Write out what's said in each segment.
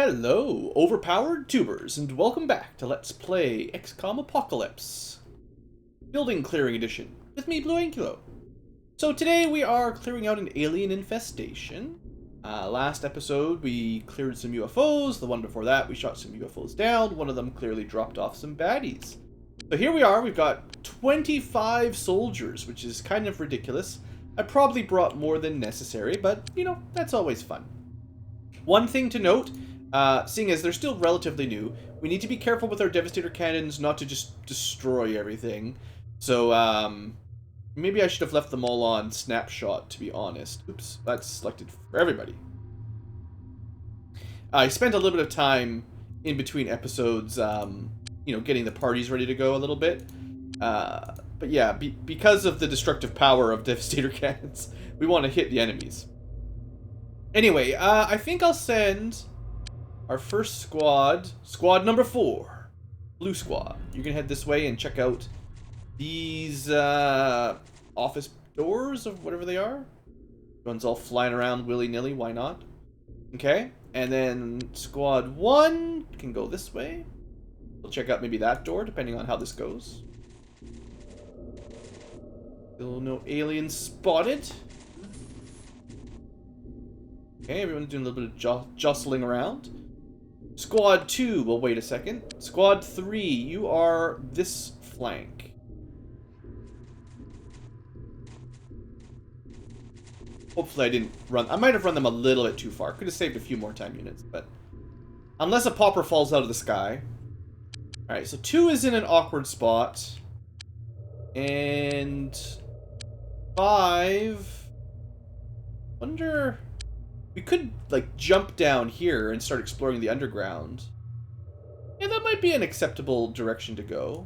Hello, overpowered tubers, and welcome back to Let's Play XCOM Apocalypse. Building Clearing Edition, with me, BlueAnkylo. So today we are clearing out an alien infestation. Last episode we cleared some UFOs, the one before that we shot some UFOs down, one of them clearly dropped off some baddies. So here we are, we've got 25 soldiers, which is kind of ridiculous. I probably brought more than necessary, but, you know, that's always fun. One thing to note, seeing as they're still relatively new, we need to be careful with our Devastator cannons not to just destroy everything. So, maybe I should have left them all on snapshot, to be honest. Oops, that's selected for everybody. I spent a little bit of time in between episodes, you know, getting the parties ready to go a little bit. But yeah, because of the destructive power of Devastator cannons, we want to hit the enemies. Anyway, I think I'll send our first squad, squad number 4, Blue Squad. You can head this way and check out these office doors of whatever they are. One's all flying around willy-nilly, why not? Okay, and then squad 1 can go this way. We'll check out maybe that door, depending on how this goes. Still no aliens spotted. Okay, everyone's doing a little bit of jostling around. Squad 2, well, wait a second. Squad 3, you are this flank. Hopefully I didn't run... I might have run them a little bit too far. Could have saved a few more time units, but... Unless a popper falls out of the sky. Alright, so 2 is in an awkward spot. And... 5... Wonder... We could, like, jump down here and start exploring the underground. Yeah, that might be an acceptable direction to go.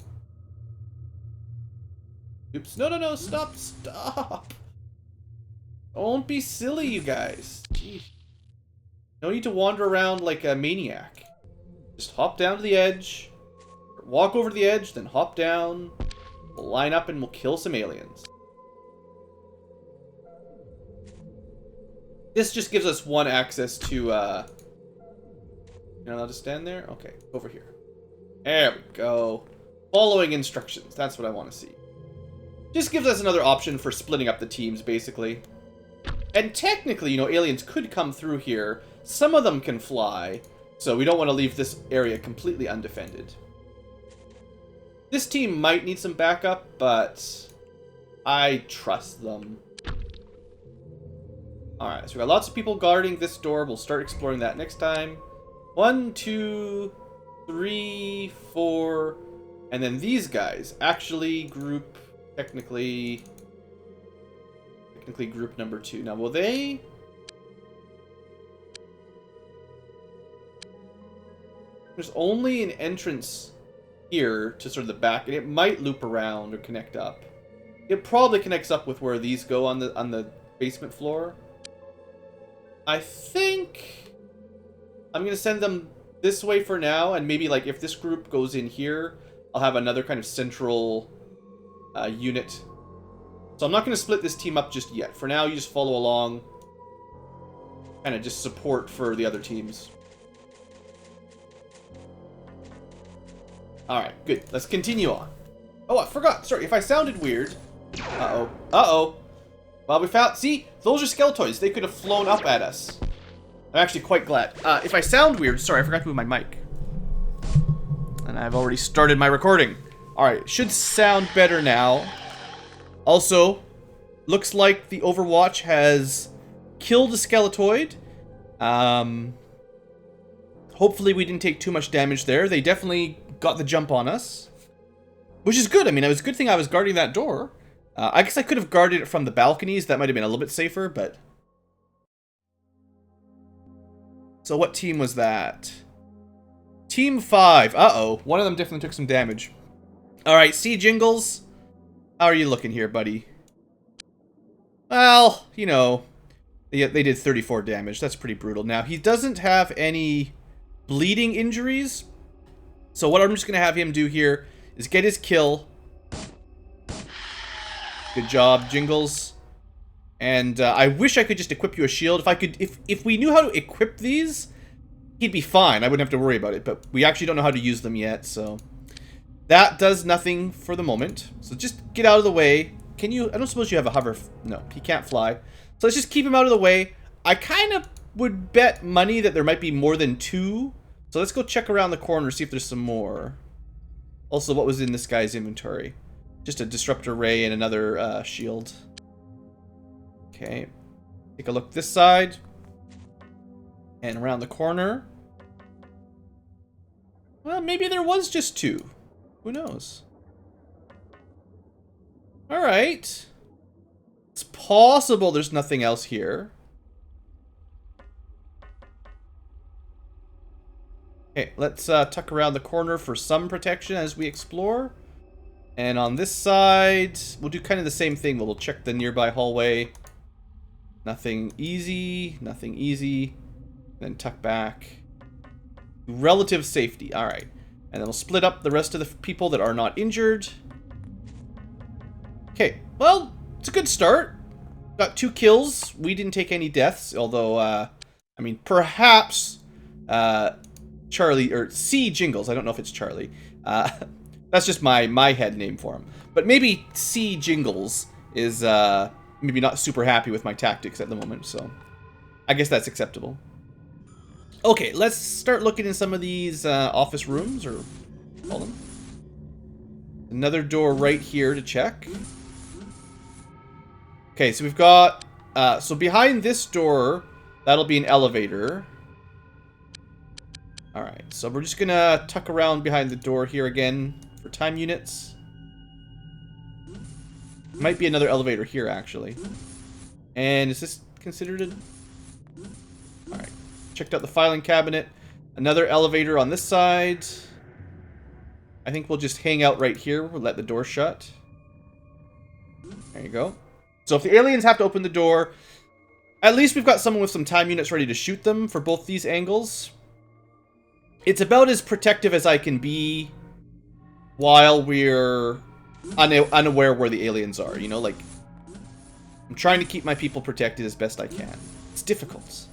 Oops. No, stop. Don't be silly, you guys. Jeez. No need to wander around like a maniac. Just hop down to the edge, walk over to the edge, then hop down, we'll line up and we'll kill some aliens. This just gives us one access to, you're not allowed to stand there? Okay, over here. There we go. Following instructions, that's what I want to see. Just gives us another option for splitting up the teams, basically. And technically, you know, aliens could come through here. Some of them can fly, so we don't want to leave this area completely undefended. This team might need some backup, but I trust them. Alright, so we got lots of people guarding this door. We'll start exploring that next time. 1, 2, 3, 4, and then these guys actually group, technically group number 2. Now, will they... There's only an entrance here to sort of the back, and it might loop around or connect up. It probably connects up with where these go on the basement floor. I think I'm going to send them this way for now, and maybe, like, if this group goes in here, I'll have another kind of central unit. So I'm not going to split this team up just yet. For now, you just follow along. Kind of just support for the other teams. Alright, good. Let's continue on. Oh, I forgot. Sorry, if I sounded weird... Uh-oh. Well, we found... See? Those are skeletoids. They could have flown up at us. I'm actually quite glad. If I sound weird... Sorry, I forgot to move my mic. And I've already started my recording. Alright, should sound better now. Also, looks like the Overwatch has killed a skeletoid. Hopefully we didn't take too much damage there. They definitely got the jump on us. Which is good. I mean, it was a good thing I was guarding that door. I guess I could have guarded it from the balconies. That might have been a little bit safer, but... So what team was that? Team 5. Uh-oh. One of them definitely took some damage. Alright, see, Jingles? How are you looking here, buddy? Well, you know, they did 34 damage. That's pretty brutal. Now, he doesn't have any bleeding injuries. So what I'm just going to have him do here is get his kill. Good job, Jingles. And I wish I could just equip you a shield. If I could, if we knew how to equip these, he'd be fine. I wouldn't have to worry about it, but we actually don't know how to use them yet, so... That does nothing for the moment. So just get out of the way. Can you... I don't suppose you have a hover... No, he can't fly. So let's just keep him out of the way. I kind of would bet money that there might be more than 2. So let's go check around the corner, see if there's some more. Also, what was in this guy's inventory? Just a disruptor ray and another shield. Okay. Take a look this side. And around the corner. Well, maybe there was just 2. Who knows? Alright. It's possible there's nothing else here. Okay, let's tuck around the corner for some protection as we explore. And on this side, we'll do kind of the same thing. We'll check the nearby hallway. Nothing easy, nothing easy. Then tuck back. Relative safety, alright. And then we'll split up the rest of the people that are not injured. Okay, well, it's a good start. Got 2 kills. We didn't take any deaths, although, I mean, perhaps, Charlie, or C. Jingles, I don't know if it's Charlie. That's just my head name for him. But maybe C. Jingles is, maybe not super happy with my tactics at the moment, so I guess that's acceptable. Okay, let's start looking in some of these office rooms, or call them. Another door right here to check. Okay, so we've got... so behind this door, that'll be an elevator. Alright, so we're just gonna tuck around behind the door here again for time units. Might be another elevator here, actually. And is this considered a... Alright. Checked out the filing cabinet. Another elevator on this side. I think we'll just hang out right here. We'll let the door shut. There you go. So if the aliens have to open the door, at least we've got someone with some time units ready to shoot them for both these angles. It's about as protective as I can be while we're unaware where the aliens are, you know? Like, I'm trying to keep my people protected as best I can. It's difficult.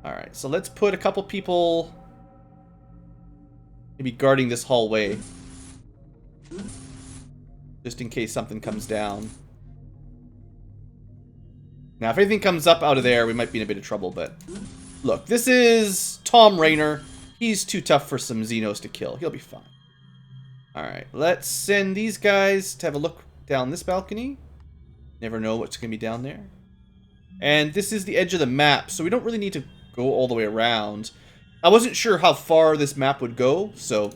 Alright, so let's put a couple people maybe guarding this hallway. Just in case something comes down. Now, if anything comes up out of there, we might be in a bit of trouble, but... Look, this is Tom Rayner. He's too tough for some Xenos to kill. He'll be fine. Alright, let's send these guys to have a look down this balcony. Never know what's going to be down there. And this is the edge of the map, so we don't really need to go all the way around. I wasn't sure how far this map would go, so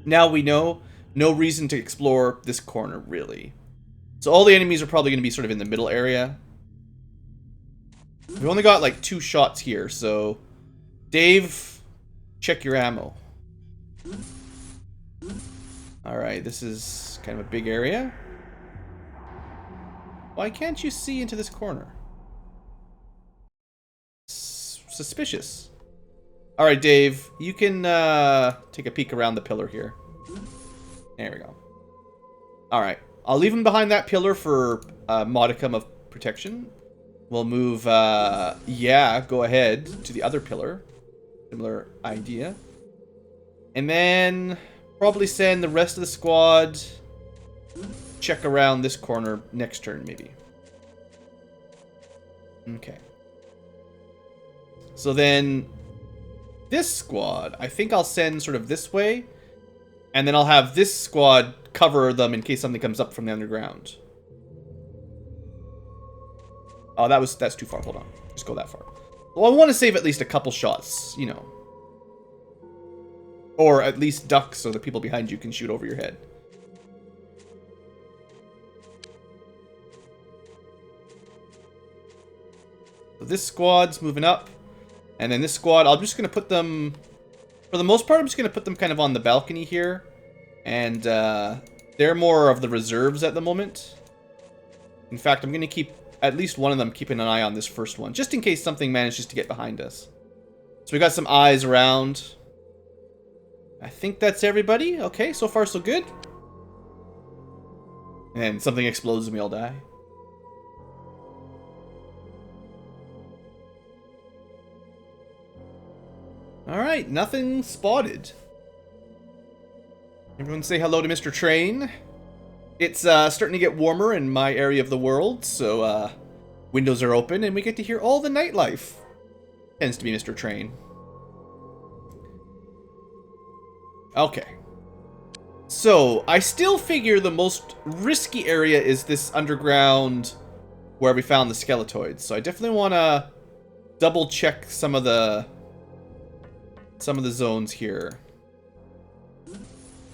now we know. No reason to explore this corner, really. So all the enemies are probably going to be sort of in the middle area. We've only got like 2 shots here, so Dave, check your ammo. Alright, this is kind of a big area. Why can't you see into this corner? Suspicious. Alright, Dave, you can take a peek around the pillar here. There we go. Alright, I'll leave him behind that pillar for a modicum of protection. We'll move, yeah, go ahead to the other pillar. Similar idea. And then probably send the rest of the squad check around this corner next turn, maybe. Okay. So then this squad, I think I'll send sort of this way. And then I'll have this squad cover them in case something comes up from the underground. Oh, that's too far. Hold on. Just go that far. Well, I want to save at least a couple shots, you know. Or at least duck so the people behind you can shoot over your head. So this squad's moving up. And then this squad, I'm just going to put them... For the most part, I'm just going to put them kind of on the balcony here. And they're more of the reserves at the moment. In fact, I'm going to keep at least one of them keeping an eye on this first one, just in case something manages to get behind us. So we got some eyes around. I think that's everybody. Okay, so far so good. And something explodes and we all die. Alright, nothing spotted. Everyone say hello to Mr. Train. It's starting to get warmer in my area of the world, so windows are open and we get to hear all the nightlife. Tends to be Mr. Train. Okay. So, I still figure the most risky area is this underground where we found the skeletoids. So I definitely want to double check some of the zones here.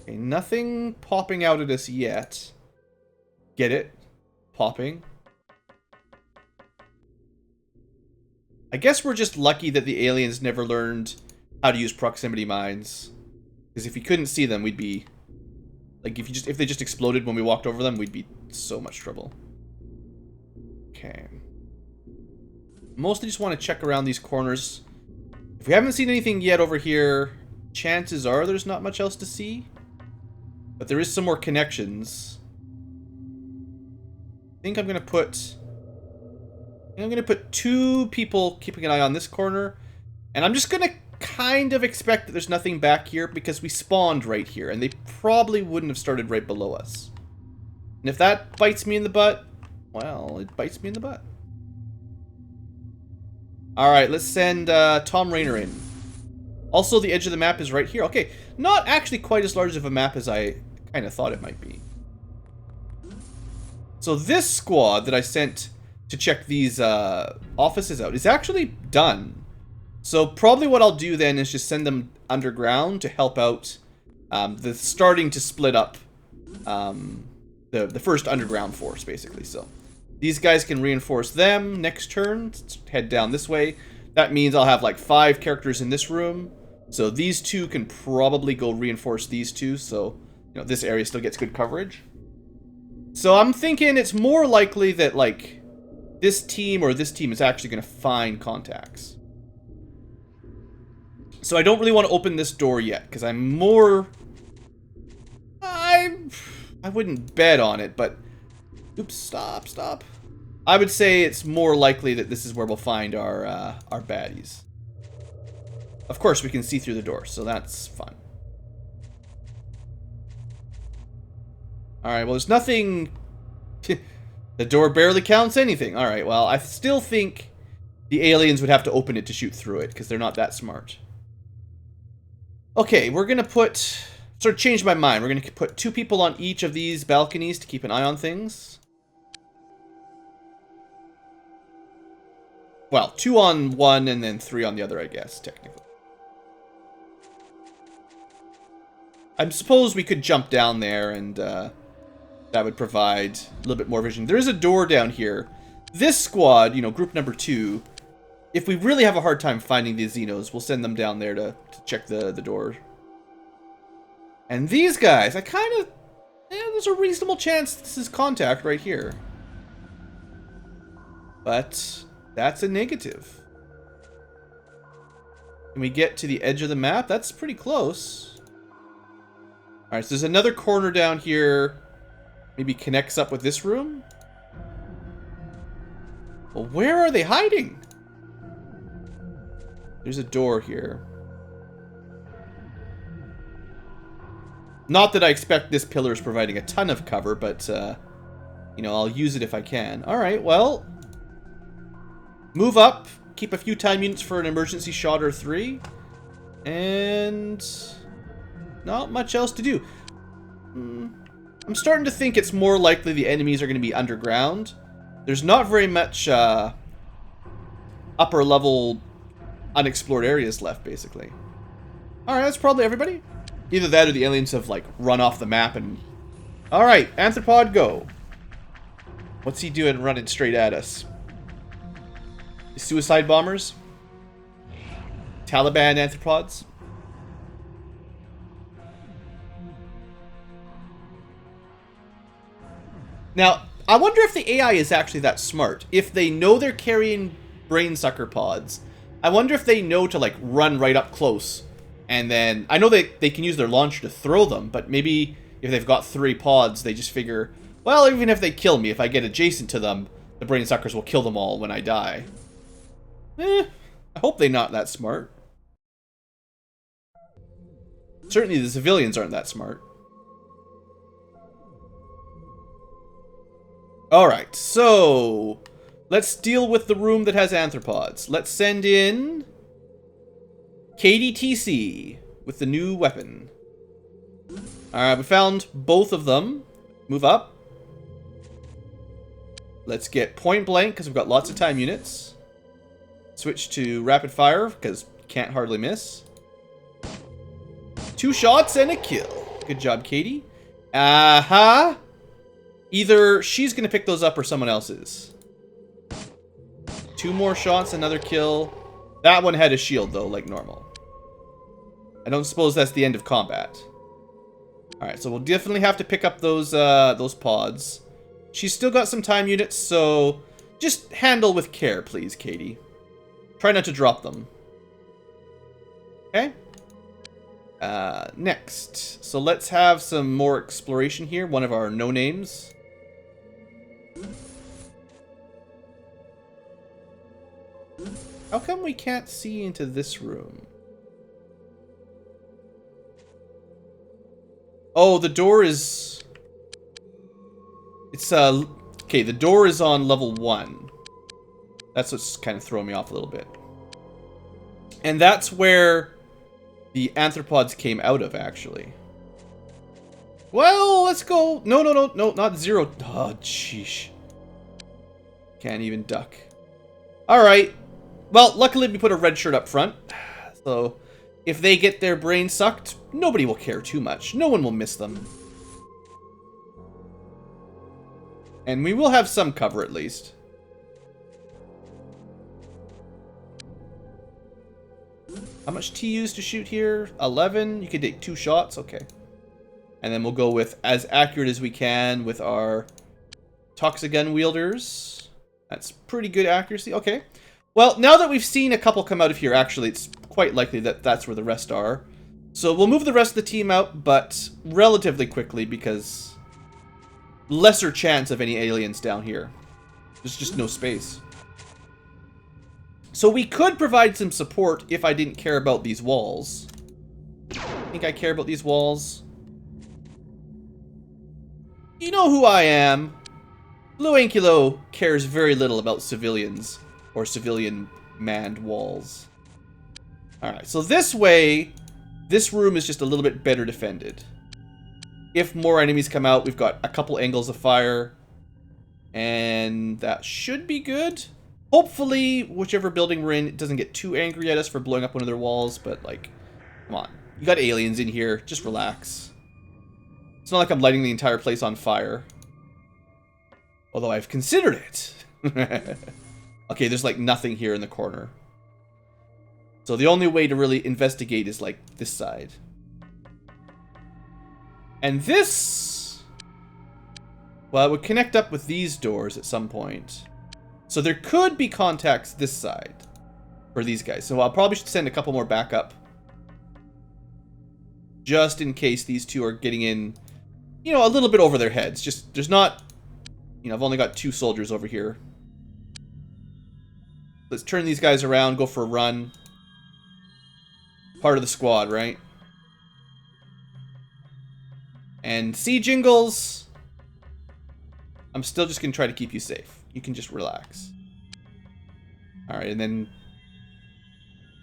Okay, nothing popping out at us yet. Get it? Popping. I guess we're just lucky that the aliens never learned how to use proximity mines. Because if we couldn't see them, we'd be... Like, if they just exploded when we walked over them, we'd be so much trouble. Okay. Mostly just want to check around these corners. If we haven't seen anything yet over here, chances are there's not much else to see. But there is some more connections. I think I'm going to put... two people keeping an eye on this corner. And I'm just going to kind of expect that there's nothing back here because we spawned right here. And they probably wouldn't have started right below us. And if that bites me in the butt, well, it bites me in the butt. Alright, let's send Tom Rainer in. Also, the edge of the map is right here. Okay, not actually quite as large of a map as I kind of thought it might be. So this squad that I sent to check these offices out is actually done. So probably what I'll do then is just send them underground to help out the starting to split up the first underground force, basically. So these guys can reinforce them next turn. Let's head down this way. That means I'll have like 5 characters in this room. So these two can probably go reinforce these two. So, you know, this area still gets good coverage. So I'm thinking it's more likely that like this team or this team is actually going to find contacts. So I don't really want to open this door yet because I'm more... I wouldn't bet on it, but... Oops, stop. I would say it's more likely that this is where we'll find our baddies. Of course, we can see through the door, so that's fun. Alright, well, there's nothing... The door barely counts anything. Alright, well, I still think the aliens would have to open it to shoot through it, because they're not that smart. Okay, we're gonna put... Sort of changed my mind. We're gonna put 2 people on each of these balconies to keep an eye on things. Well, 2 on one and then 3 on the other, I guess, technically. I suppose we could jump down there and that would provide a little bit more vision. There is a door down here. This squad, you know, group number 2, if we really have a hard time finding these Xenos, we'll send them down there to check the door. And these guys, I kind of... Yeah, there's a reasonable chance this is contact right here. But that's a negative. Can we get to the edge of the map? That's pretty close. Alright, so there's another corner down here. Maybe connects up with this room? Well, where are they hiding? There's a door here. Not that I expect this pillar is providing a ton of cover, but, you know, I'll use it if I can. Alright, well... Move up. Keep a few time units for an emergency shot or 3. And... Not much else to do. I'm starting to think it's more likely the enemies are going to be underground. There's not very much, upper level unexplored areas left, basically. Alright, that's probably everybody. Either that or the aliens have, like, run off the map and... Alright, Anthropod, go. What's he doing running straight at us? Suicide bombers? Taliban anthropods? Now, I wonder if the AI is actually that smart. If they know they're carrying brain-sucker pods, I wonder if they know to, like, run right up close. And then, I know they can use their launcher to throw them, but maybe if they've got 3 pods, they just figure, well, even if they kill me, if I get adjacent to them, the brain-suckers will kill them all when I die. I hope they're not that smart. Certainly the civilians aren't that smart. Alright, so let's deal with the room that has anthropods. Let's send in KDTC with the new weapon. Alright, we found both of them. Move up. Let's get point blank because we've got lots of time units. Switch to rapid fire because can't hardly miss. 2 shots and a kill. Good job, Katie. Aha! Either she's going to pick those up or someone else is. 2 more shots, another kill. That one had a shield, though, like normal. I don't suppose that's the end of combat. Alright, so we'll definitely have to pick up those pods. She's still got some time units, so just handle with care, please, Katie. Try not to drop them. Okay? Next. So let's have some more exploration here. One of our no-names. How come we can't see into this room? Oh, the door is... It's, okay, the door is on level 1. That's what's kind of throwing me off a little bit. And that's where the anthropods came out of, actually. Well, let's go... No, not 0. Oh, sheesh. Can't even duck. Alright. Well, luckily we put a red shirt up front. So, if they get their brain sucked, nobody will care too much. No one will miss them. And we will have some cover, at least. How much TUs to shoot here? 11. You could take 2 shots. Okay. And then we'll go with as accurate as we can with our Toxigun wielders. That's pretty good accuracy. Okay. Well, now that we've seen a couple come out of here, actually, it's quite likely that that's where the rest are. So we'll move the rest of the team out, but relatively quickly because lesser chance of any aliens down here. There's just no space. So we could provide some support if I didn't care about these walls. I think I care about these walls. You know who I am. BlueAnkylo cares very little about civilians or civilian manned walls. Alright, so this way, this room is just a little bit better defended. If more enemies come out, we've got a couple angles of fire. And that should be good. Hopefully, whichever building we're in doesn't get too angry at us for blowing up one of their walls. But, like, come on. You got aliens in here. Just relax. It's not like I'm lighting the entire place on fire. Although I've considered it. Okay, there's, like, nothing here in the corner. So the only way to really investigate is, like, this side. And this... Well, it would connect up with these doors at some point. So there could be contacts this side for these guys. So I'll probably should send a couple more back up. Just in case these two are getting in, you know, a little bit over their heads. Just, there's not... You know, I've only got 2 soldiers over here. Let's turn these guys around, go for a run. Part of the squad, right? And see, Jingles, I'm still just going to try to keep you safe. You can just relax. Alright, and then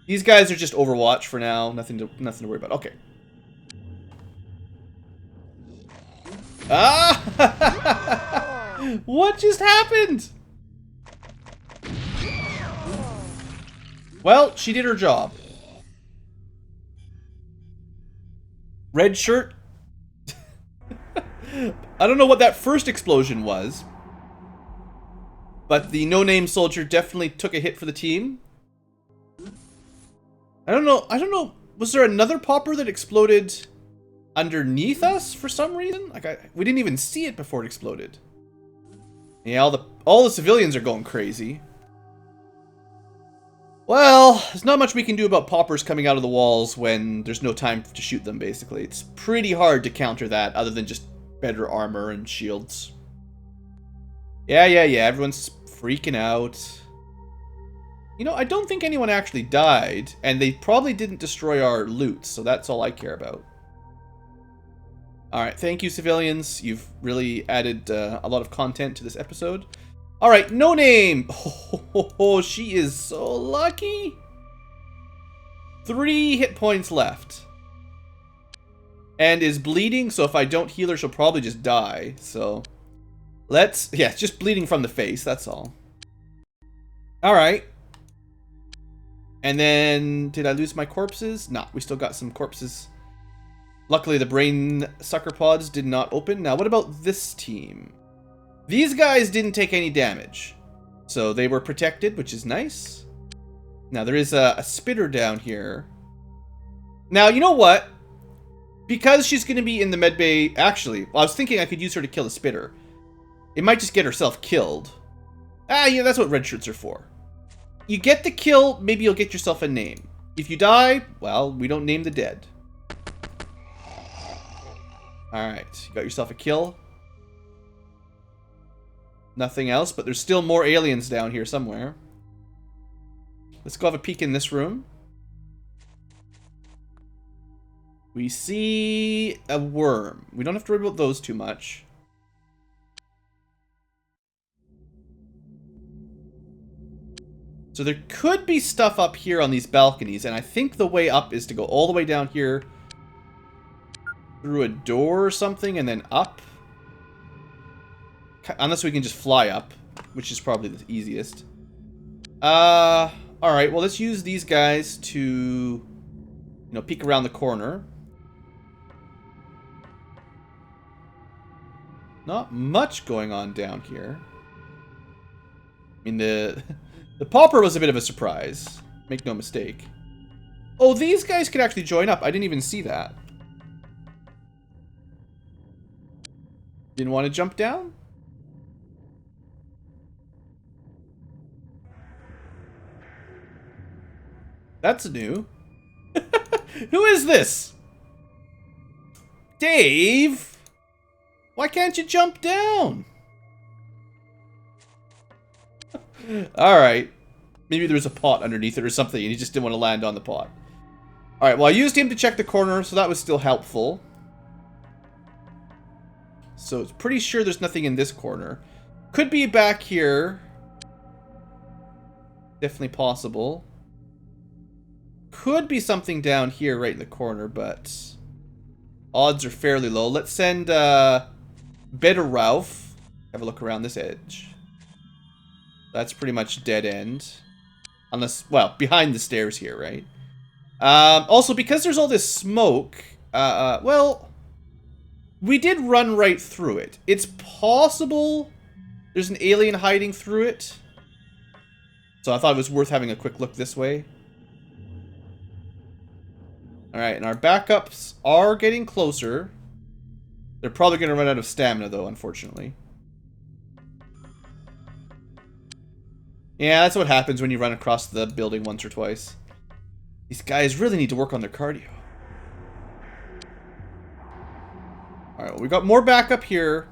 these guys are just Overwatch for now. Nothing to worry about. Okay. Ah! What just happened? Well, she did her job. Red shirt. I don't know what that first explosion was. But the no-name soldier definitely took a hit for the team. I don't know. Was there another popper that exploded underneath us for some reason? Like we didn't even see it before it exploded. Yeah, all the civilians are going crazy. Well, there's not much we can do about poppers coming out of the walls when there's no time to shoot them, basically. It's pretty hard to counter that, other than just better armor and shields. Yeah, everyone's freaking out. You know, I don't think anyone actually died, and they probably didn't destroy our loot, so that's all I care about. Alright, thank you, civilians. You've really added a lot of content to this episode. Alright, no name! Oh, she is so lucky! 3 hit points left. And is bleeding, so if I don't heal her, she'll probably just die. So, let's... Yeah, it's just bleeding from the face, that's all. Alright. And then, did I lose my corpses? No, we still got some corpses. Luckily, the brain sucker pods did not open. Now, what about this team? These guys didn't take any damage. So, they were protected, which is nice. Now, there is a spitter down here. Now, you know what? Because she's going to be in the medbay... Actually, well, I was thinking I could use her to kill the spitter. It might just get herself killed. Ah, yeah, that's what red shirts are for. You get the kill, maybe you'll get yourself a name. If you die, well, we don't name the dead. Alright, you got yourself a kill. Nothing else, but there's still more aliens down here somewhere. Let's go have a peek in this room. We see a worm. We don't have to worry about those too much. So there could be stuff up here on these balconies, and I think the way up is to go all the way down here through a door or something, and then up. Unless we can just fly up, which is probably the easiest. Alright, well, let's use these guys to, you know, peek around the corner. Not much going on down here. I mean, the pauper was a bit of a surprise. Make no mistake. Oh, these guys could actually join up. I didn't even see that. Didn't want to jump down? That's new. Who is this? Dave? Why can't you jump down? Alright. Maybe there was a pot underneath it or something and he just didn't want to land on the pot. Alright, well I used him to check the corner, so that was still helpful. So it's pretty sure there's nothing in this corner. Could be back here. Definitely possible. Could be something down here right in the corner, but odds are fairly low. Let's send Better Ralph. Have a look around this edge. That's pretty much dead end. Unless, well, behind the stairs here, right? Also, because there's all this smoke, well, we did run right through it. It's possible there's an alien hiding through it. So I thought it was worth having a quick look this way. Alright, and our backups are getting closer. They're probably going to run out of stamina, though, unfortunately. Yeah, that's what happens when you run across the building once or twice. These guys really need to work on their cardio. Alright, well, we got more backup here.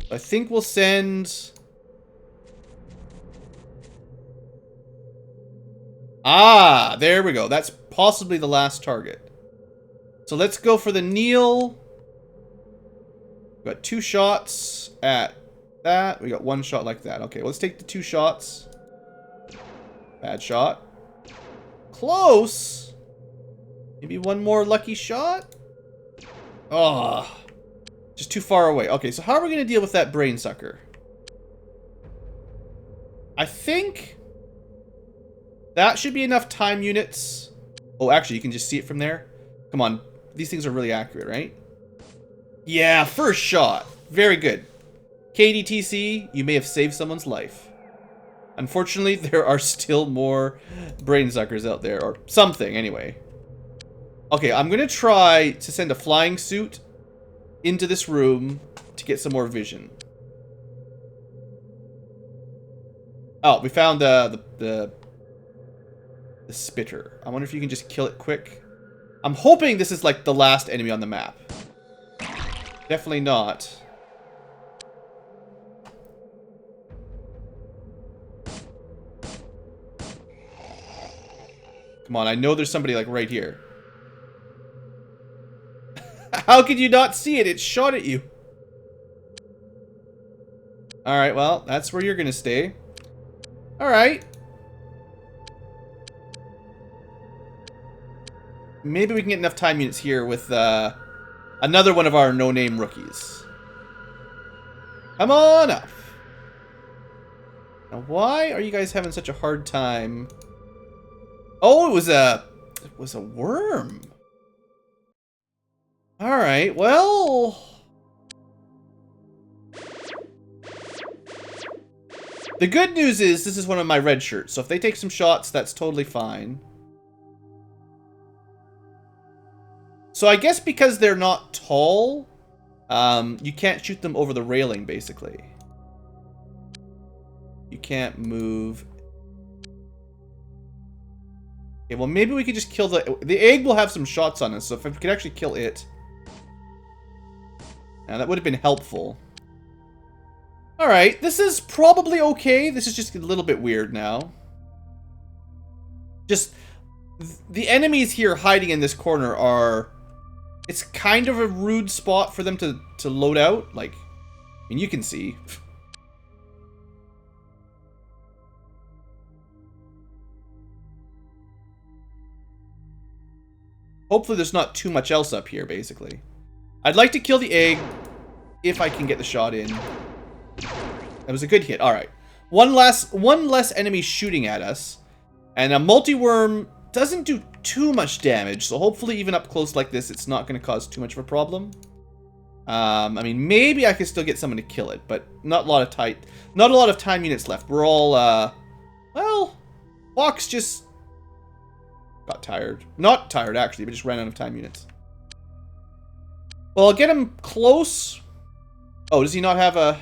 I think we'll send... Ah, there we go. That's possibly the last target. So let's go for the Neil. We got 2 shots at that. We got 1 shot like that. Okay, let's take the 2 shots. Bad shot. Close. Maybe 1 more lucky shot. Oh, just too far away. Okay, so how are we going to deal with that brain sucker? I think that should be enough time units. Oh, actually, you can just see it from there. Come on. These things are really accurate, right? Yeah, first shot. Very good. KDTC, you may have saved someone's life. Unfortunately, there are still more brain suckers out there. Or something, anyway. Okay, I'm going to try to send a flying suit into this room to get some more vision. Oh, we found the spitter. I wonder if you can just kill it quick. I'm hoping this is like the last enemy on the map. Definitely not. Come on, I know there's somebody, like, right here. How could you not see it? It shot at you. Alright, well, that's where you're gonna stay. Alright. Maybe we can get enough time units here with another one of our no-name rookies. Come on up. Now, why are you guys having such a hard time? Oh, it was a worm. All right, well. The good news is this is one of my red shirts, so if they take some shots, that's totally fine. So I guess because they're not tall, you can't shoot them over the railing, basically. You can't move. Okay, well, maybe we could just kill the egg will have some shots on us, so if we could actually kill it. Now, that would have been helpful. Alright, this is probably okay. This is just a little bit weird now. Just, the enemies here hiding in this corner are... It's kind of a rude spot for them to load out. Like, I mean, you can see. Hopefully there's not too much else up here, basically. I'd like to kill the egg if I can get the shot in. That was a good hit. Alright. One less enemy shooting at us. And a multi-worm doesn't do too much damage, so hopefully even up close like this, it's not going to cause too much of a problem. I mean, maybe I could still get someone to kill it, but not a lot of time units left. We're all, well, Fox just got tired. Not tired, actually, but just ran out of time units. Well, I'll get him close. Oh, does he not have a...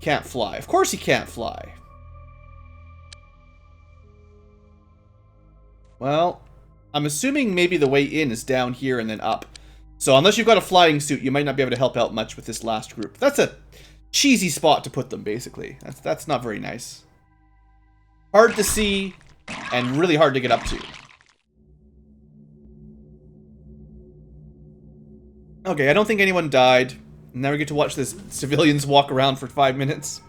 Can't fly. Of course he can't fly. Well, I'm assuming maybe the way in is down here and then up. So unless you've got a flying suit, you might not be able to help out much with this last group. That's a cheesy spot to put them, basically. That's not very nice. Hard to see and really hard to get up to. Okay, I don't think anyone died. Now we get to watch this civilians walk around for 5 minutes.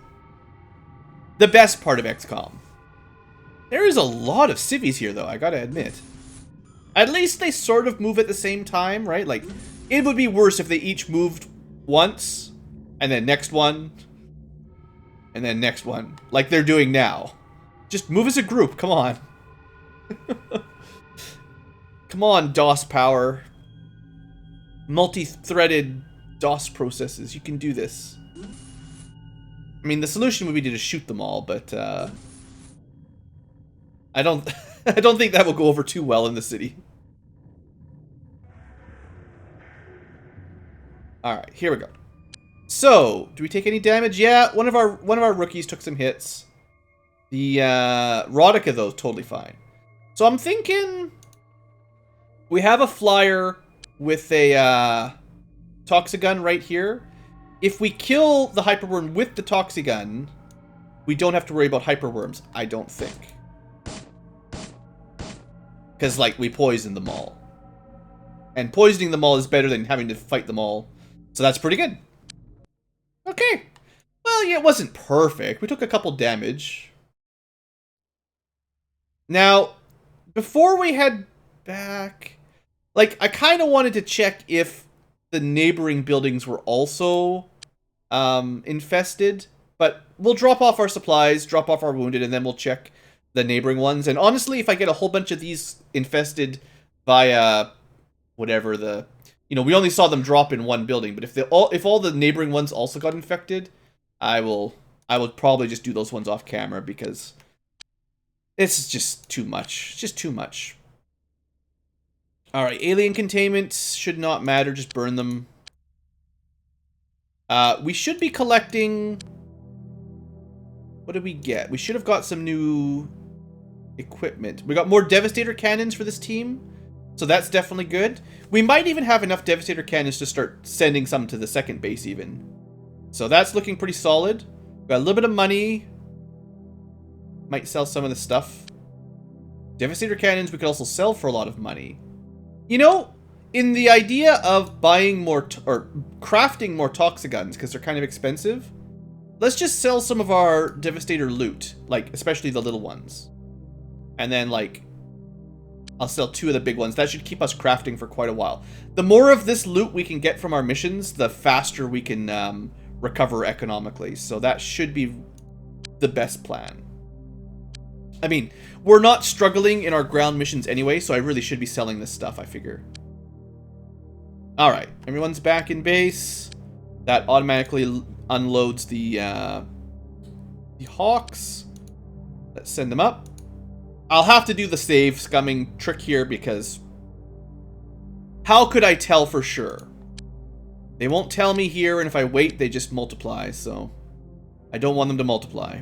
The best part of XCOM. There is a lot of civvies here, though, I gotta admit. At least they sort of move at the same time, right? Like, it would be worse if they each moved once, and then next one, and then next one. Like they're doing now. Just move as a group, come on. Come on, DOS power. Multi-threaded DOS processes, you can do this. I mean, the solution would be to just shoot them all, but I don't I don't think that will go over too well in the city. Alright, here we go. So, do we take any damage? Yeah, one of our rookies took some hits. The Rodica, though, is totally fine. So I'm thinking we have a flyer with a Toxigun right here. If we kill the Hyperworm with the Toxigun, we don't have to worry about Hyperworms, I don't think. Because, like, we poison them all. And poisoning them all is better than having to fight them all. So that's pretty good. Okay. Well, yeah, it wasn't perfect. We took a couple damage. Now, before we head back, like, I kind of wanted to check if the neighboring buildings were also infested. But we'll drop off our supplies, drop off our wounded, and then we'll check the neighboring ones. And honestly, if I get a whole bunch of these infested by whatever the... You know, we only saw them drop in one building, but if all the neighboring ones also got infected, I would probably just do those ones off camera because it's just too much. It's just too much. Alright, alien containment should not matter, just burn them. We should be collecting... What did we get? We should have got some new equipment. We got more Devastator cannons for this team, so that's definitely good. We might even have enough Devastator cannons to start sending some to the second base even. So that's looking pretty solid. Got a little bit of money. Might sell some of the stuff. Devastator cannons we could also sell for a lot of money. You know, in the idea of buying more, or crafting more Toxiguns, because they're kind of expensive, let's just sell some of our Devastator loot, like, especially the little ones. And then, like, I'll sell 2 of the big ones. That should keep us crafting for quite a while. The more of this loot we can get from our missions, the faster we can recover economically. So that should be the best plan. I mean, we're not struggling in our ground missions anyway, so I really should be selling this stuff, I figure. Alright, everyone's back in base. That automatically unloads the Hawks. Let's send them up. I'll have to do the save scumming trick here because how could I tell for sure? They won't tell me here, and if I wait, they just multiply, so I don't want them to multiply.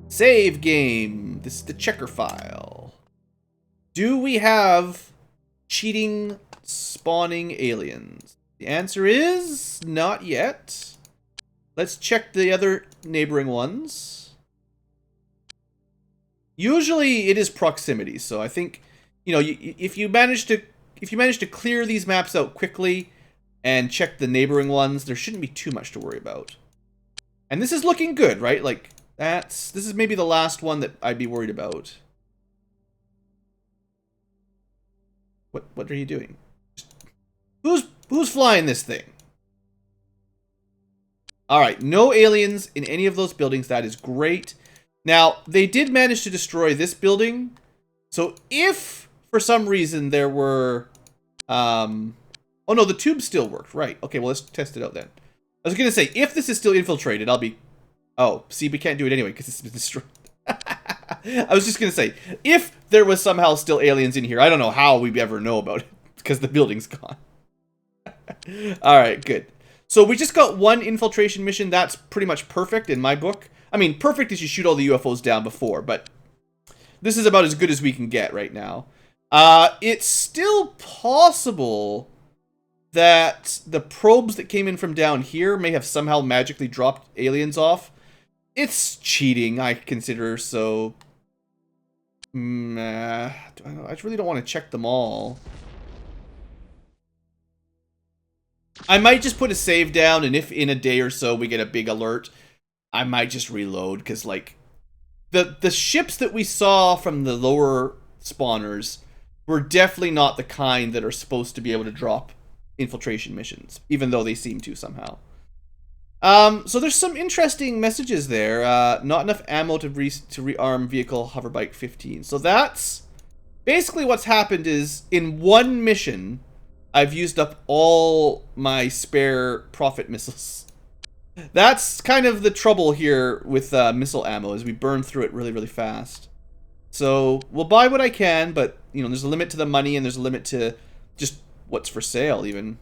Save game. This is the checker file. Do we have cheating spawning aliens? The answer is not yet. Let's check the other neighboring ones. Usually it is proximity, so I think, you know, if you manage to clear these maps out quickly and check the neighboring ones, there shouldn't be too much to worry about. And this is looking good, right? Like this is maybe the last one that I'd be worried about. What are you doing? Who's flying this thing? All right, no aliens in any of those buildings. That is great. Now, they did manage to destroy this building. So if, for some reason, there were... oh, no, the tube still worked. Right. Okay, well, let's test it out then. I was going to say, if this is still infiltrated, I'll be... Oh, see, we can't do it anyway because it's been destroyed. I was just going to say, if there was somehow still aliens in here, I don't know how we'd ever know about it because the building's gone. All right, good. So we just got 1 infiltration mission. That's pretty much perfect in my book. I mean, perfect is you shoot all the UFOs down before, but this is about as good as we can get right now. It's still possible that the probes that came in from down here may have somehow magically dropped aliens off. It's cheating, I consider, so... I really don't want to check them all. I might just put a save down, and if in a day or so we get a big alert, I might just reload, because, like, the ships that we saw from the lower spawners were definitely not the kind that are supposed to be able to drop infiltration missions, even though they seem to somehow. So there's some interesting messages there. Not enough ammo to rearm vehicle hoverbike 15. So that's basically what's happened is, in 1 mission, I've used up all my spare Prophet missiles. That's kind of the trouble here with missile ammo, is we burn through it really, really fast. So we'll buy what I can, but, you know, there's a limit to the money, and there's a limit to just what's for sale, even.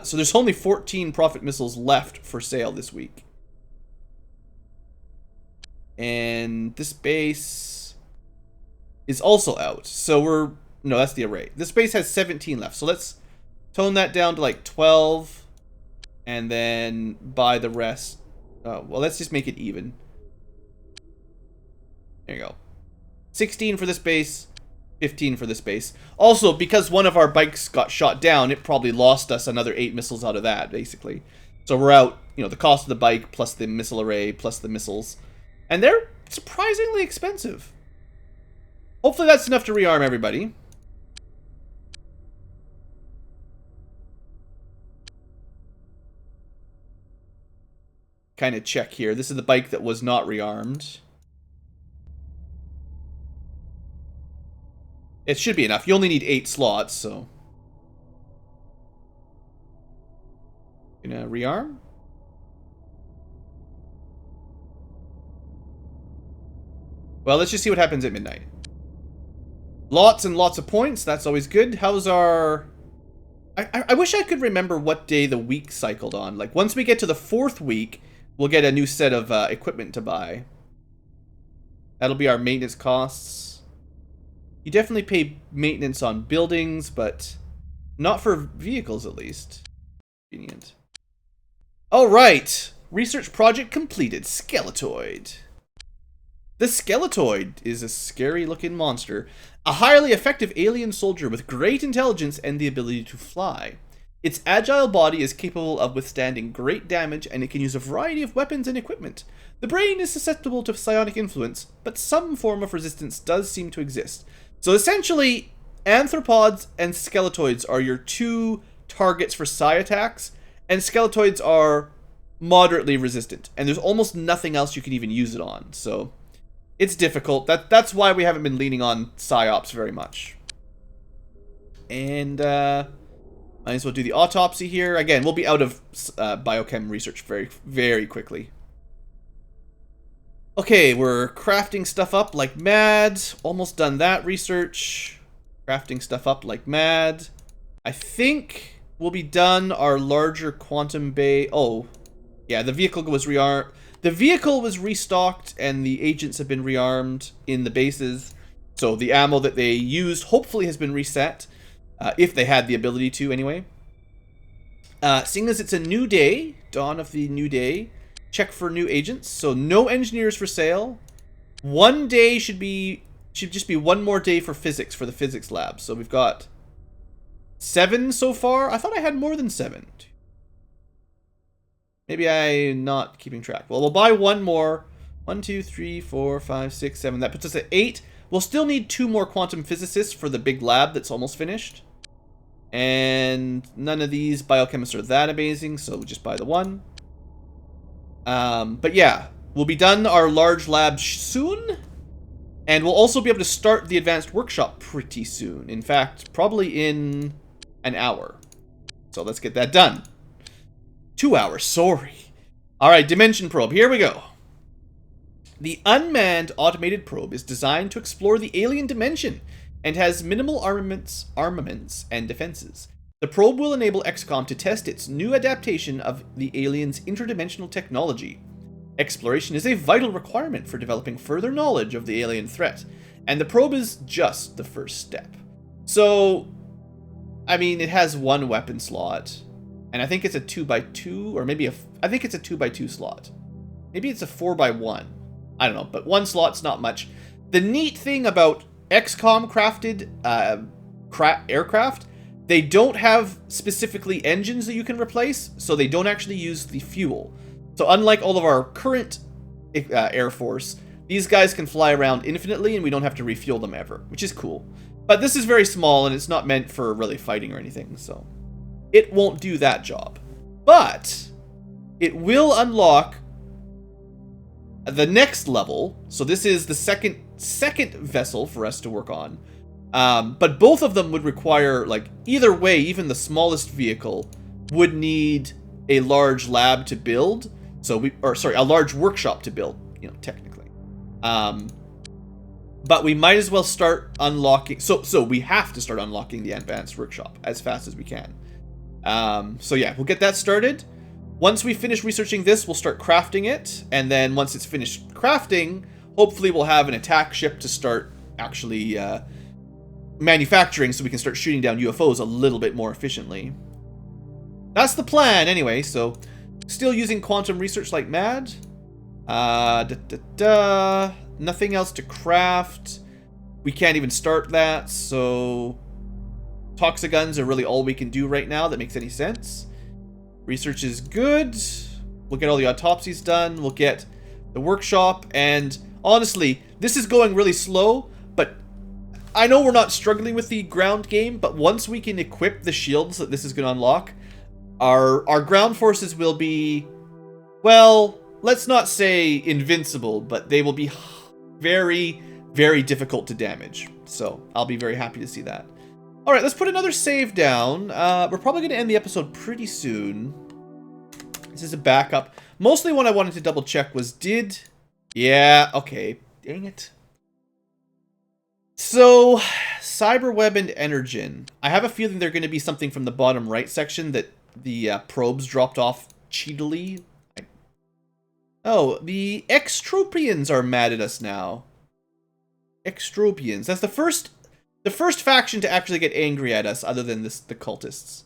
So there's only 14 Prophet missiles left for sale this week. And this base is also out. So we're... No, that's the array. This base has 17 left. So let's tone that down to like 12. And then buy the rest. Well, let's just make it even. There you go. 16 for this base. 15 for this base. Also, because one of our bikes got shot down, it probably lost us another 8 missiles out of that, basically. So we're out, you know, the cost of the bike, plus the missile array, plus the missiles. And they're surprisingly expensive. Hopefully that's enough to rearm everybody. Kind of check here. This is the bike that was not rearmed. It should be enough. You only need 8 slots, so... Gonna rearm? Well, let's just see what happens at midnight. Lots and lots of points. That's always good. How's our... I wish I could remember what day the week cycled on. Like, once we get to the 4th week, we'll get a new set of equipment to buy. That'll be our maintenance costs. You definitely pay maintenance on buildings, but not for vehicles, at least. Convenient. All right. Research project completed. Skeletoid. The Skeletoid is a scary-looking monster, a highly effective alien soldier with great intelligence and the ability to fly. Its agile body is capable of withstanding great damage, and it can use a variety of weapons and equipment. The brain is susceptible to psionic influence, but some form of resistance does seem to exist. So essentially, anthropods and skeletoids are your two targets for psi attacks, and skeletoids are moderately resistant, and there's almost nothing else you can even use it on, so it's difficult. That's why we haven't been leaning on psyops very much. And might as well do the autopsy here. Again, we'll be out of biochem research very, very quickly. Okay, we're crafting stuff up like mad. Almost done that research. Crafting stuff up like mad. I think we'll be done our larger quantum bay. Oh, yeah, the vehicle was rearmed. The vehicle was restocked, and the agents have been rearmed in the bases. So the ammo that they used hopefully has been reset, if they had the ability to anyway. Seeing as it's a new day, dawn of the new day, check for new agents. So no engineers for sale. One day should just be one more day for physics for the physics lab. So we've got 7 so far. I thought I had more than 7. Maybe I'm not keeping track. Well, we'll buy one more. 1, 2, 3, 4, 5, 6, 7. That puts us at 8. We'll still need 2 more quantum physicists for the big lab that's almost finished. And none of these biochemists are that amazing, so we'll just buy the one. But yeah, we'll be done our large lab soon. And we'll also be able to start the advanced workshop pretty soon. In fact, probably in an hour. So let's get that done. 2 hours, sorry. Alright, dimension probe, here we go. The unmanned automated probe is designed to explore the alien dimension and has minimal armaments and defenses. The probe will enable XCOM to test its new adaptation of the alien's interdimensional technology. Exploration is a vital requirement for developing further knowledge of the alien threat, and the probe is just the first step. So, I mean, it has one weapon slot. And I think it's a 2x2, or maybe I think it's a 2x2 slot. Maybe it's a 4x1. I don't know, but one slot's not much. The neat thing about XCOM crafted aircraft, they don't have specifically engines that you can replace, so they don't actually use the fuel. So unlike all of our current Air Force, these guys can fly around infinitely and we don't have to refuel them ever, which is cool. But this is very small and it's not meant for really fighting or anything, so it won't do that job. But it will unlock the next level. So this is the second vessel for us to work on. But both of them would require, like, either way, even the smallest vehicle would need a large lab to build. A large workshop to build, you know, technically. But we might as well start unlocking. So we have to start unlocking the advanced workshop as fast as we can. So yeah, we'll get that started. Once we finish researching this, we'll start crafting it. And then once it's finished crafting, hopefully we'll have an attack ship to start actually manufacturing so we can start shooting down UFOs a little bit more efficiently. That's the plan anyway, so still using quantum research like mad. Nothing else to craft. We can't even start that, so toxiguns are really all we can do right now that makes any sense. Research is good. We'll get all the autopsies done. We'll get the workshop, and honestly, this is going really slow, but I know we're not struggling with the ground game, but once we can equip the shields that this is going to unlock, our ground forces will be, well, let's not say invincible, but they will be very, very difficult to damage. So I'll be very happy to see that. All right, let's put another save down. We're probably going to end the episode pretty soon. This is a backup. Mostly what I wanted to double check was yeah, okay. Dang it. So, Cyberweb and Energen. I have a feeling they're going to be something from the bottom right section that the probes dropped off cheatily. Oh, the Extropians are mad at us now. Extropians. That's the first faction to actually get angry at us, other than the cultists.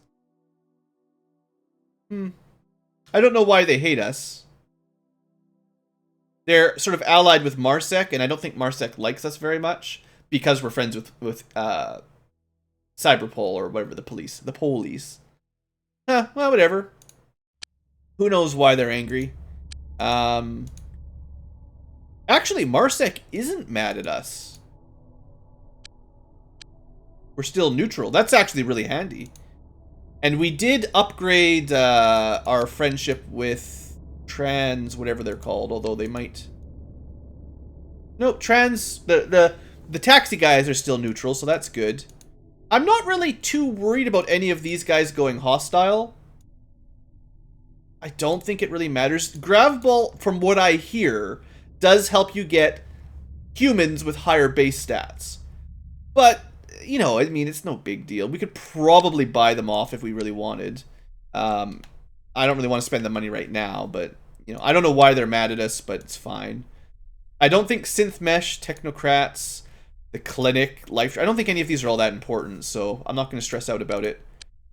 I don't know why they hate us. They're sort of allied with Marsec, and I don't think Marsec likes us very much because we're friends with Cyberpol or whatever, the police. Well, whatever. Who knows why they're angry? Actually, Marsec isn't mad at us. We're still neutral. That's actually really handy. And we did upgrade our friendship with trans, whatever they're called, although they might... Nope, trans... The taxi guys are still neutral, so that's good. I'm not really too worried about any of these guys going hostile. I don't think it really matters. Gravball, from what I hear, does help you get humans with higher base stats. But, you know, I mean, it's no big deal. We could probably buy them off if we really wanted. I don't really want to spend the money right now, but, you know, I don't know why they're mad at us, but it's fine. I don't think Synth Mesh, Technocrats, the Clinic, Life... I don't think any of these are all that important, so I'm not going to stress out about it.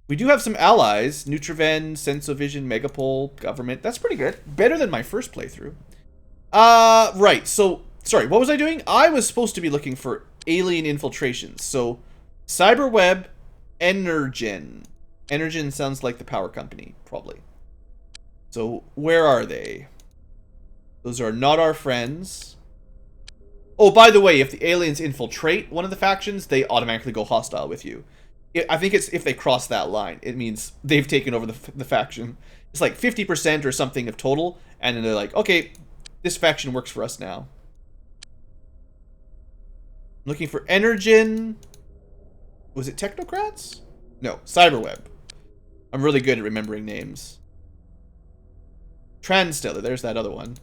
We do have some allies. Nutriven, Sensovision, Megapol, Government. That's pretty good. Better than my first playthrough. Right, so... Sorry, what was I doing? I was supposed to be looking for alien infiltrations. So, Cyberweb, Energen. Energen sounds like the power company, probably. So, where are they? Those are not our friends. Oh, by the way, if the aliens infiltrate one of the factions, they automatically go hostile with you. I think it's if they cross that line. It means they've taken over the faction. It's like 50% or something of total, and then they're like, okay, this faction works for us now. Looking for Energen. Was it Technocrats? No, Cyberweb. I'm really good at remembering names. Transtellar, there's that other one.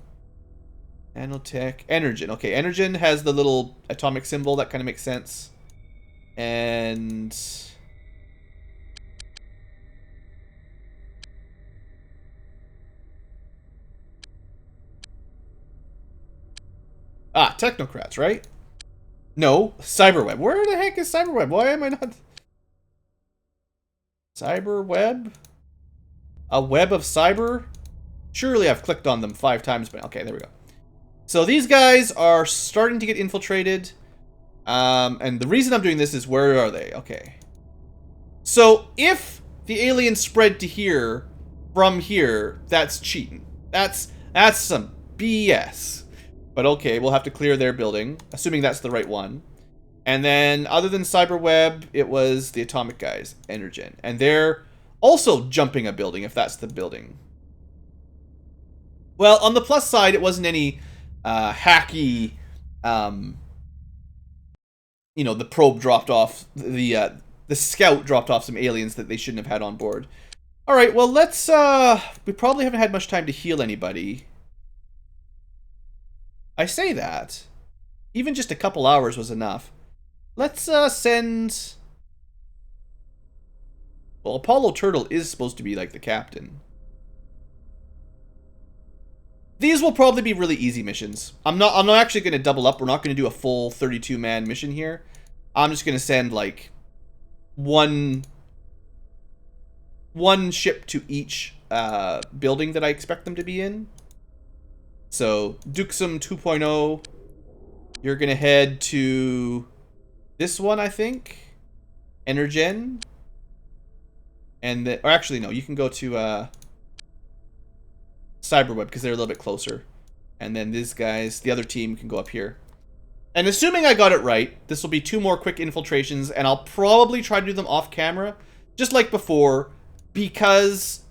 Nanotech. Energen. Okay, Energen has the little atomic symbol. That kind of makes sense. And... Ah, Technocrats, right? No, Cyberweb. Where the heck is Cyberweb? Why am I not... Cyberweb? A web of cyber? Surely I've clicked on them 5 times, but okay, there we go. So these guys are starting to get infiltrated. And the reason I'm doing this is, where are they? Okay. So if the aliens spread to here from here, that's cheating. That's some BS. But okay, we'll have to clear their building, assuming that's the right one. And then, other than Cyberweb, it was the Atomic guys, Energen. And they're also jumping a building, if that's the building. Well, on the plus side, it wasn't any hacky... you know, the probe dropped off, the scout dropped off some aliens that they shouldn't have had on board. Alright, well, let's, we probably haven't had much time to heal anybody. I say that. Even just a couple hours was enough. Let's, send... Well, Apollo Turtle is supposed to be, like, the captain. These will probably be really easy missions. I'm not actually going to double up. We're not going to do a full 32-man mission here. I'm just going to send, like, one ship to each building that I expect them to be in. So, Duxum 2.0, you're going to head to this one, I think. Energen. And or actually, no, you can go to Cyberweb, because they're a little bit closer. And then these guys, the other team, can go up here. And assuming I got it right, this will be 2 more quick infiltrations, and I'll probably try to do them off camera, just like before, because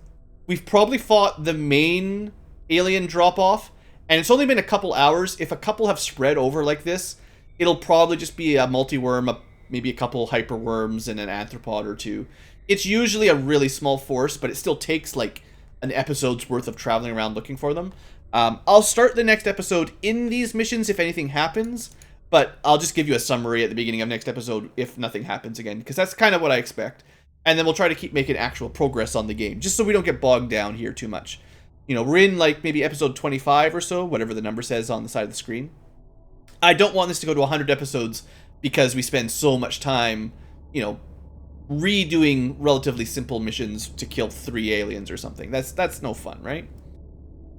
we've probably fought the main alien drop-off, and it's only been a couple hours. If a couple have spread over like this, it'll probably just be a multi-worm, maybe a couple hyperworms, and an arthropod or 2. It's usually a really small force, but it still takes, like, an episode's worth of traveling around looking for them. I'll start the next episode in these missions if anything happens, but I'll just give you a summary at the beginning of next episode if nothing happens again, because that's kind of what I expect. And then we'll try to keep making actual progress on the game, just so we don't get bogged down here too much. You know, we're in, like, maybe episode 25 or so, whatever the number says on the side of the screen. I don't want this to go to 100 episodes because we spend so much time, you know, redoing relatively simple missions to kill 3 aliens or something. That's no fun, right?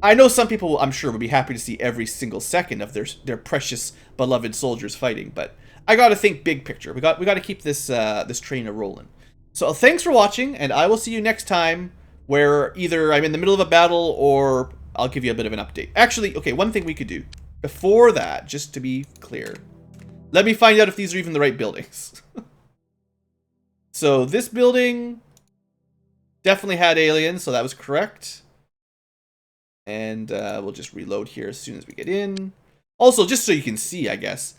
I know some people, I'm sure, would be happy to see every single second of their precious, beloved soldiers fighting, but I gotta think big picture. We got to keep this this train a rolling. So thanks for watching, and I will see you next time, where either I'm in the middle of a battle or I'll give you a bit of an update. Actually, okay, one thing we could do before that, just to be clear, let me find out if these are even the right buildings. So this building definitely had aliens, so that was correct. And we'll just reload here as soon as we get in. Also, just so you can see, I guess,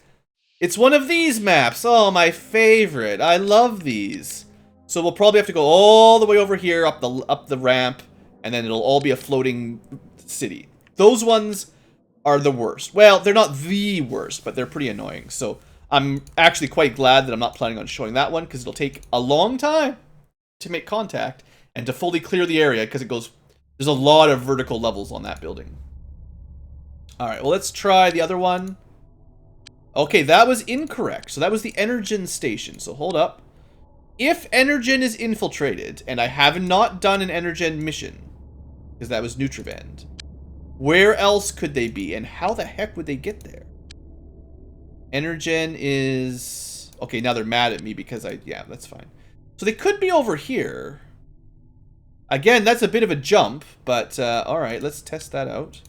it's one of these maps. Oh, my favorite. I love these. So we'll probably have to go all the way over here, up the ramp, and then it'll all be a floating city. Those ones are the worst. Well, they're not the worst, but they're pretty annoying. So I'm actually quite glad that I'm not planning on showing that one, because it'll take a long time to make contact and to fully clear the area, because there's a lot of vertical levels on that building. Alright, well, let's try the other one. Okay, that was incorrect. So that was the Energen station. So hold up. If Energen is infiltrated, and I have not done an Energen mission, because that was Nutrivend, where else could they be, and how the heck would they get there? Energen is... Okay, now they're mad at me because yeah, that's fine. So they could be over here. Again, that's a bit of a jump, but alright, let's test that out.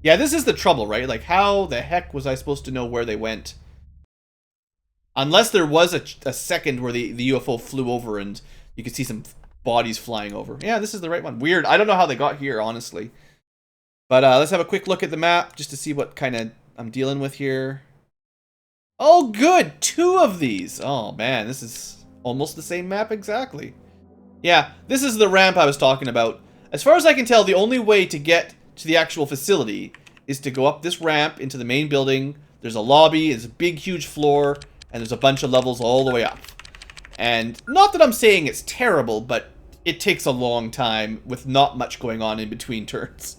Yeah, this is the trouble, right? Like, how the heck was I supposed to know where they went? Unless there was a second where the UFO flew over and you could see some bodies flying over. Yeah, this is the right one. Weird. I don't know how they got here, honestly. But let's have a quick look at the map just to see what kind of I'm dealing with here. Oh, good! 2 of these! Oh, man, this is almost the same map exactly. Yeah, this is the ramp I was talking about. As far as I can tell, the only way to get to the actual facility is to go up this ramp into the main building. There's a lobby, there's a big, huge floor, and there's a bunch of levels all the way up. And not that I'm saying it's terrible, but it takes a long time with not much going on in between turns.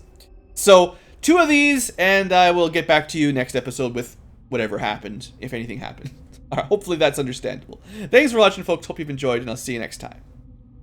So, 2 of these, and I will get back to you next episode with whatever happened, if anything happened. Hopefully that's understandable. Thanks for watching, folks. Hope you've enjoyed, and I'll see you next time.